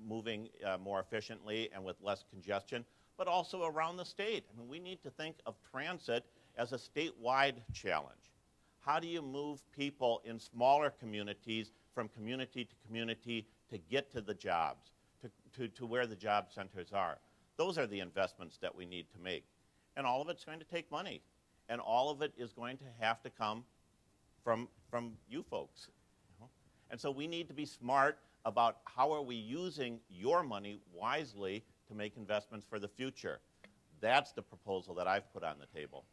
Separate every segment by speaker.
Speaker 1: moving more efficiently and with less congestion, but also around the state. I mean, we need to think of transit as a statewide challenge. How do you move people in smaller communities from community to community to get to the jobs, to where the job centers are? Those are the investments that we need to make. And all of it's going to take money. And all of it is going to have to come from you folks. And so we need to be smart about how are we using your money wisely to make investments for the future. That's the proposal that I've put on the table.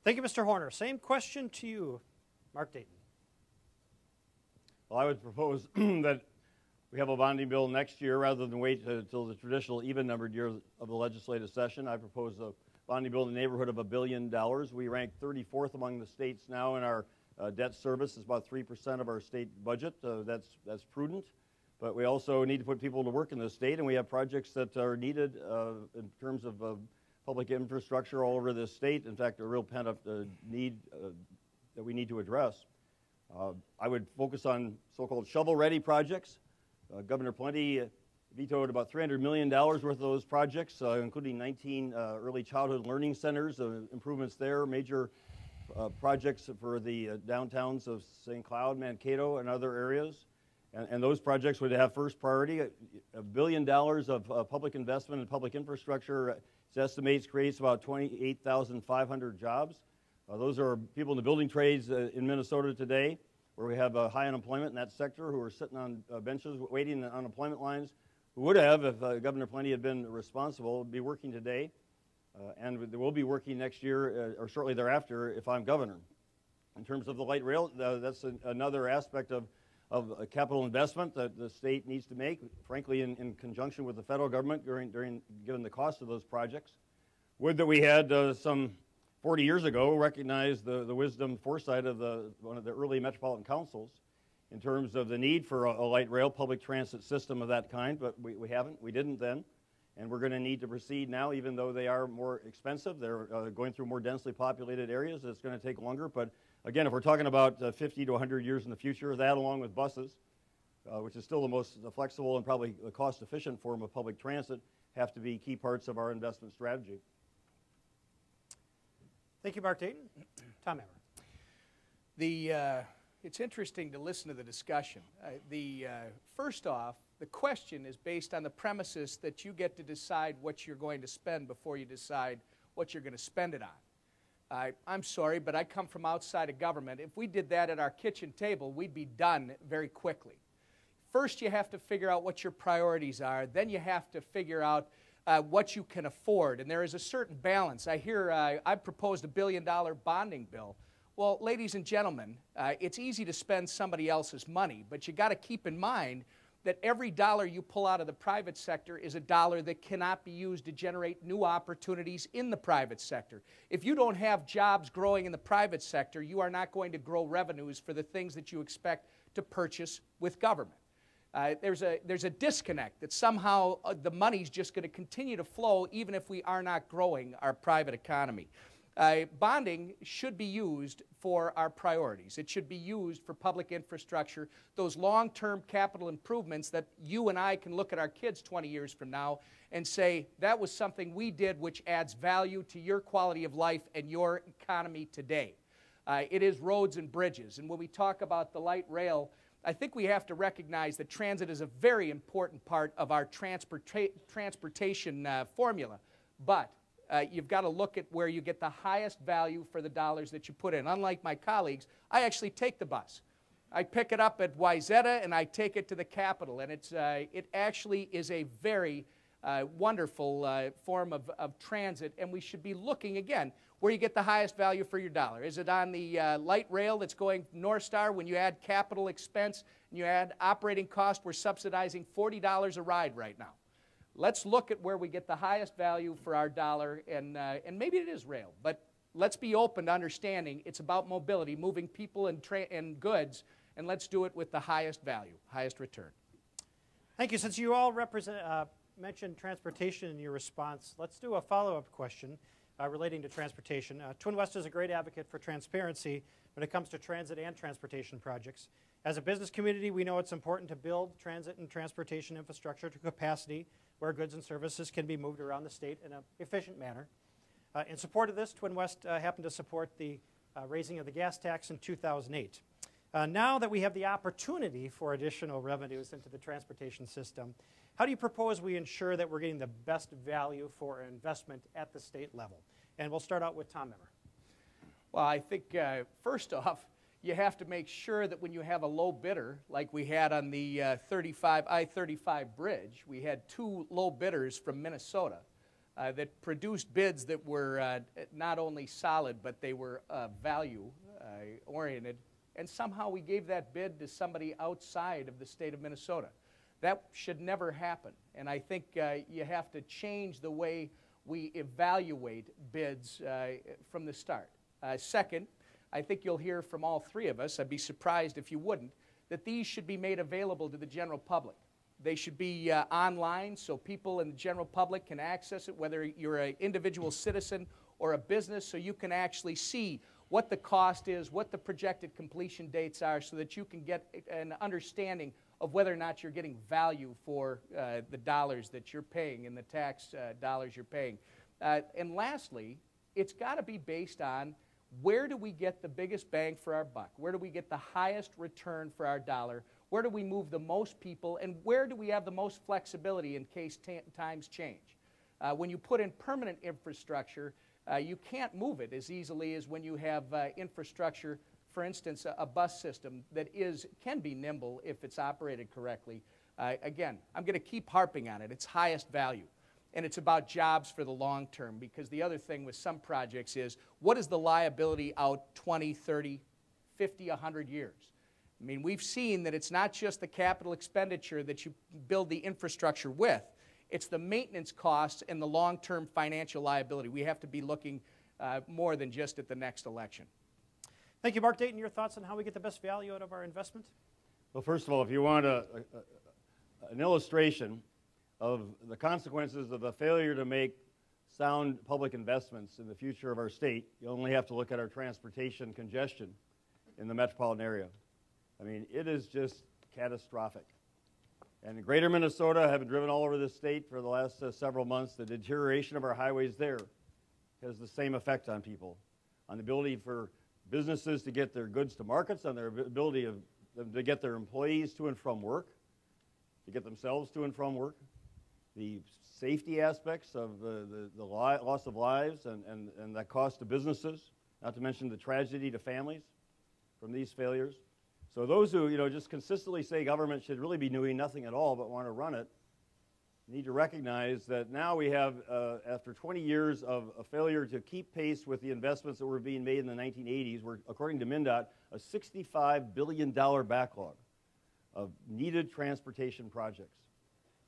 Speaker 2: Thank you, Mr. Horner. Same question to you, Mark Dayton.
Speaker 3: Well, I would propose that we have a bonding bill next year rather than wait until the traditional even-numbered year of the legislative session. I propose a bonding bill in the neighborhood of $1 billion. We rank 34th among the states now in our debt service. It's about 3% of our state budget. That's prudent. But we also need to put people to work in the state, and we have projects that are needed in terms of public infrastructure all over this state. In fact, a real pent-up need that we need to address. I would focus on so-called shovel-ready projects. Governor Pawlenty vetoed about $300 million worth of those projects, including 19 early childhood learning centers, improvements there, major projects for the downtowns of St. Cloud, Mankato, and other areas. And those projects would have first priority. $1 billion of public investment in public infrastructure, it estimates, creates about 28,500 jobs. Those are people in the building trades in Minnesota today, where we have high unemployment in that sector, who are sitting on benches waiting on unemployment lines, who would have, if Governor Pawlenty had been responsible, be working today, and they will be working next year or shortly thereafter if I'm governor. In terms of the light rail, that's another aspect of capital investment that the state needs to make, frankly, in conjunction with the federal government given the cost of those projects. Would that we had some 40 years ago recognized the wisdom, foresight of one of the early metropolitan councils in terms of the need for a light rail public transit system of that kind, but we haven't. We didn't then. And we're going to need to proceed now, even though they are more expensive. They're going through more densely populated areas. It's going to take longer. But again, if we're talking about 50 to 100 years in the future, that along with buses, which is still the most flexible and probably the cost-efficient form of public transit, have to be key parts of our investment strategy.
Speaker 2: Thank you, Mark Dayton. Tom
Speaker 4: Emmer. It's interesting to listen to the discussion. First off, the question is based on the premises that you get to decide what you're going to spend before you decide what you're going to spend it on. I'm sorry, but I come from outside of government. If we did that at our kitchen table, we'd be done very quickly. First, you have to figure out what your priorities are. Then you have to figure out what you can afford. And there is a certain balance. I hear I've proposed a $1 billion bonding bill. Well, ladies and gentlemen, it's easy to spend somebody else's money, but you got to keep in mind that every dollar you pull out of the private sector is a dollar that cannot be used to generate new opportunities in the private sector. If you don't have jobs growing in the private sector, you are not going to grow revenues for the things that you expect to purchase with government. There's a disconnect that somehow the money's just going to continue to flow even if we are not growing our private economy. Bonding should be used for our priorities. It should be used for public infrastructure, those long-term capital improvements that you and I can look at our kids 20 years from now and say, that was something we did which adds value to your quality of life and your economy today. It is roads and bridges. And when we talk about the light rail, I think we have to recognize that transit is a very important part of our transportation formula. But you've got to look at where you get the highest value for the dollars that you put in. Unlike my colleagues, I actually take the bus. I pick it up at Wayzata and I take it to the Capitol. And it actually is a very wonderful form of transit. And we should be looking, again, where you get the highest value for your dollar. Is it on the light rail that's going North Star when you add capital expense and you add operating cost? We're subsidizing $40 a ride right now. Let's look at where we get the highest value for our dollar, and maybe it is rail, but let's be open to understanding it's about mobility, moving people and goods, and let's do it with the highest value, highest return.
Speaker 2: Thank you. Since you all mentioned transportation in your response, let's do a follow-up question relating to transportation. TwinWest is a great advocate for transparency when it comes to transit and transportation projects. As a business community, we know it's important to build transit and transportation infrastructure to capacity where goods and services can be moved around the state in an efficient manner. In support of this, TwinWest happened to support the raising of the gas tax in 2008. Now that we have the opportunity for additional revenues into the transportation system, how do you propose we ensure that we're getting the best value for investment at the state level? And we'll start out with Tom Emmer.
Speaker 4: Well, I think first off, you have to make sure that when you have a low bidder, like we had on the I-35 bridge, we had 2 low bidders from Minnesota that produced bids that were not only solid, but they were value-oriented. And somehow we gave that bid to somebody outside of the state of Minnesota. That should never happen. And I think you have to change the way we evaluate bids from the start. Second, I think you'll hear from all 3 of us, I'd be surprised if you wouldn't, that these should be made available to the general public. They should be online so people in the general public can access it, whether you're an individual citizen or a business, so you can actually see what the cost is, what the projected completion dates are, so that you can get an understanding of whether or not you're getting value for the dollars that you're paying and the tax dollars you're paying. And lastly, it's got to be based on where do we get the biggest bang for our buck? Where do we get the highest return for our dollar? Where do we move the most people? And where do we have the most flexibility in case times change? When you put in permanent infrastructure, you can't move it as easily as when you have infrastructure, for instance, a bus system that can be nimble if it's operated correctly. Again, I'm going to keep harping on it. It's highest value. And it's about jobs for the long term, because the other thing with some projects is, what is the liability out 20, 30, 50, 100 years? I mean, we've seen that it's not just the capital expenditure that you build the infrastructure with. It's the maintenance costs and the long-term financial liability. We have to be looking more than just at the next election.
Speaker 2: Thank you, Mark. Dayton, your thoughts on how we get the best value out of our investment?
Speaker 3: Well, first of all, if you want an illustration of the consequences of the failure to make sound public investments in the future of our state, you only have to look at our transportation congestion in the metropolitan area. I mean, it is just catastrophic. And in greater Minnesota, having driven all over the state for the last several months, the deterioration of our highways there has the same effect on people, on the ability for businesses to get their goods to markets, on their ability of them to get their employees to and from work, to get themselves to and from work, the safety aspects of the loss of lives and that cost to businesses, not to mention the tragedy to families from these failures. So those who just consistently say government should really be doing nothing at all but want to run it need to recognize that now we have, after 20 years of a failure to keep pace with the investments that were being made in the 1980s, we're, according to MnDOT, a $65 billion backlog of needed transportation projects.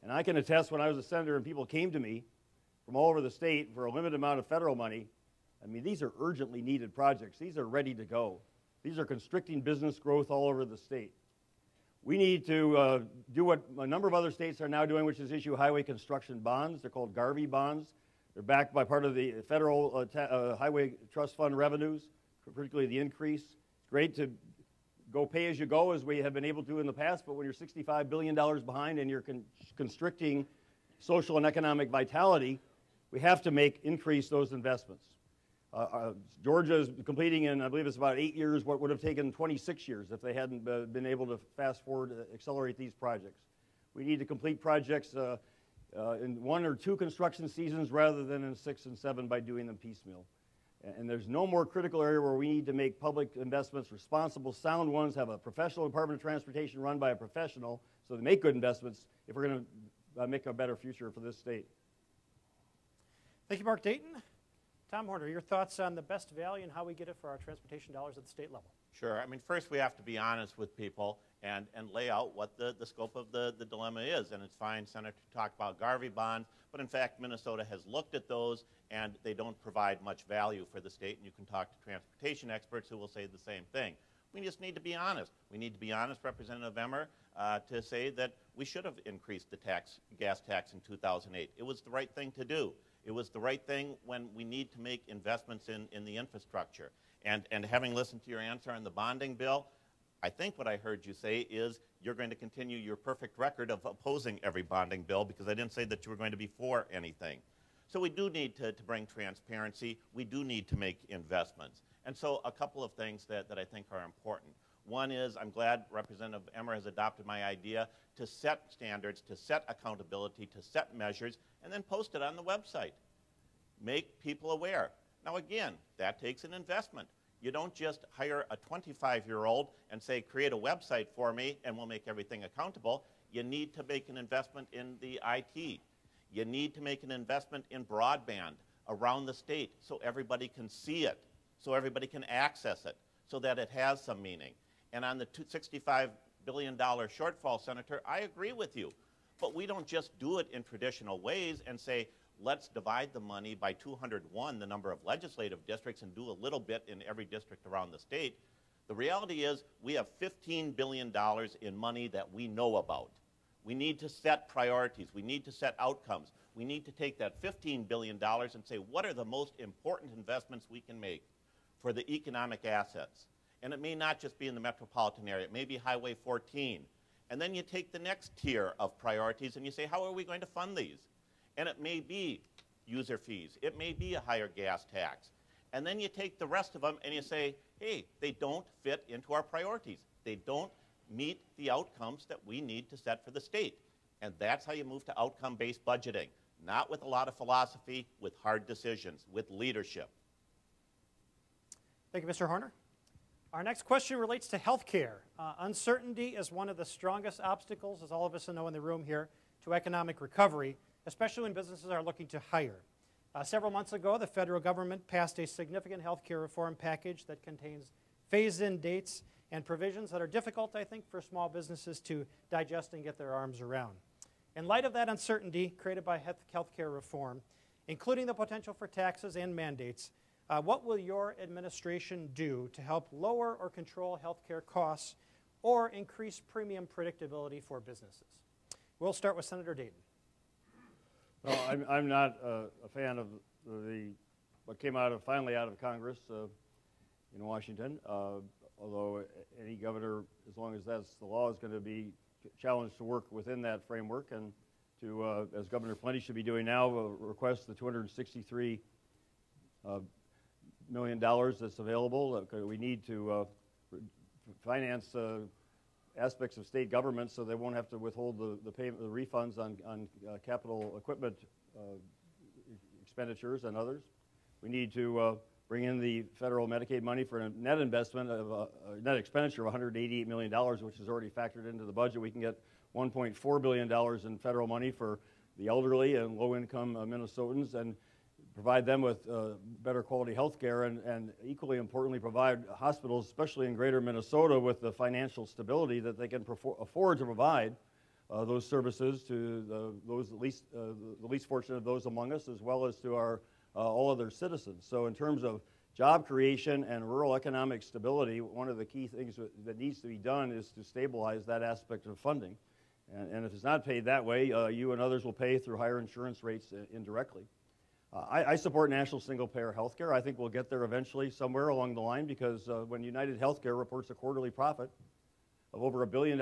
Speaker 3: And I can attest, when I was a senator and people came to me from all over the state for a limited amount of federal money, I mean, these are urgently needed projects. These are ready to go. These are constricting business growth all over the state. We need to do what a number of other states are now doing, which is issue highway construction bonds. They're called Garvey bonds. They're backed by part of the federal highway trust fund revenues, particularly the increase. It's great to go pay as you go, as we have been able to in the past, but when you're $65 billion behind and you're constricting social and economic vitality, we have to increase those investments. Georgia is completing in, I believe it's about 8 years, what would have taken 26 years if they hadn't been able to fast forward, accelerate these projects. We need to complete projects in 1 or 2 construction seasons rather than in 6 and 7 by doing them piecemeal. And there's no more critical area where we need to make public investments responsible, sound ones, have a professional Department of Transportation run by a professional so they make good investments if we're going to make a better future for this state.
Speaker 2: Thank you, Mark. Dayton. Tom Horner, your thoughts on the best value and how we get it for our transportation dollars at the state level?
Speaker 1: Sure. I mean, first we have to be honest with people and lay out what the scope of the dilemma is. And it's fine, Senator, to talk about Garvey bonds, but in fact, Minnesota has looked at those and they don't provide much value for the state. And you can talk to transportation experts who will say the same thing. We just need to be honest. We need to be honest, Representative Emmer, to say that we should have increased the gas tax in 2008. It was the right thing to do. It was the right thing when we need to make investments in the infrastructure. And having listened to your answer on the bonding bill, I think what I heard you say is you're going to continue your perfect record of opposing every bonding bill, because I didn't say that you were going to be for anything. So we do need to bring transparency. We do need to make investments. And so a couple of things that I think are important. One is, I'm glad Representative Emmer has adopted my idea to set standards, to set accountability, to set measures, and then post it on the website. Make people aware. Now again, that takes an investment. You don't just hire a 25-year-old and say, create a website for me and we'll make everything accountable. You need to make an investment in the IT. You need to make an investment in broadband around the state so everybody can see it, so everybody can access it, so that it has some meaning. And on the $65 billion shortfall, Senator, I agree with you. But we don't just do it in traditional ways and say, let's divide the money by 201, the number of legislative districts, and do a little bit in every district around the state. The reality is we have $15 billion in money that we know about. We need to set priorities. We need to set outcomes. We need to take that $15 billion and say, what are the most important investments we can make for the economic assets? And it may not just be in the metropolitan area. It may be Highway 14. And then you take the next tier of priorities and you say, how are we going to fund these? And it may be user fees. It may be a higher gas tax. And then you take the rest of them and you say, hey, they don't fit into our priorities. They don't meet the outcomes that we need to set for the state. And that's how you move to outcome-based budgeting, not with a lot of philosophy, with hard decisions, with leadership.
Speaker 2: Thank you, Mr. Horner. Our next question relates to health care. Uncertainty is one of the strongest obstacles, as all of us know in the room here, to economic recovery, especially when businesses are looking to hire. Several months ago, the federal government passed a significant health care reform package that contains phase-in dates and provisions that are difficult, I think, for small businesses to digest and get their arms around. In light of that uncertainty created by health care reform, including the potential for taxes and mandates, what will your administration do to help lower or control health care costs or increase premium predictability for businesses? We'll start with Senator Dayton.
Speaker 3: Well, I'm not a fan of what came finally out of Congress in Washington, although any governor, as long as that's the law, is going to be challenged to work within that framework and to, as Governor Pawlenty should be doing now, request the $263 million that's available. We need to finance aspects of state government so they won't have to withhold the payment, the refunds on capital equipment expenditures and others. We need to bring in the federal Medicaid money for a net investment of a net expenditure of $188 million, which is already factored into the budget. We can get $1.4 billion in federal money for the elderly and low-income Minnesotans and provide them with better quality health care and equally importantly provide hospitals, especially in greater Minnesota, with the financial stability that they can afford to provide those services to those the least fortunate of those among us, as well as to our all other citizens. So in terms of job creation and rural economic stability, one of the key things that needs to be done is to stabilize that aspect of funding. And if it's not paid that way, you and others will pay through higher insurance rates indirectly. I support national single-payer health care. I think we'll get there eventually somewhere along the line because when United Healthcare reports a quarterly profit of over $1 billion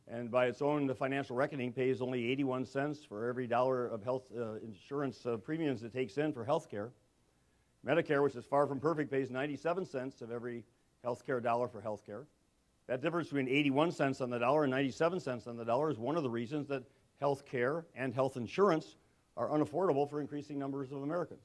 Speaker 3: and by its own financial reckoning pays only 81 cents for every dollar of health insurance premiums it takes in for health care, Medicare, which is far from perfect, pays 97 cents of every health care dollar for health care. That difference between 81 cents on the dollar and 97 cents on the dollar is one of the reasons that health care and health insurance are unaffordable for increasing numbers of Americans.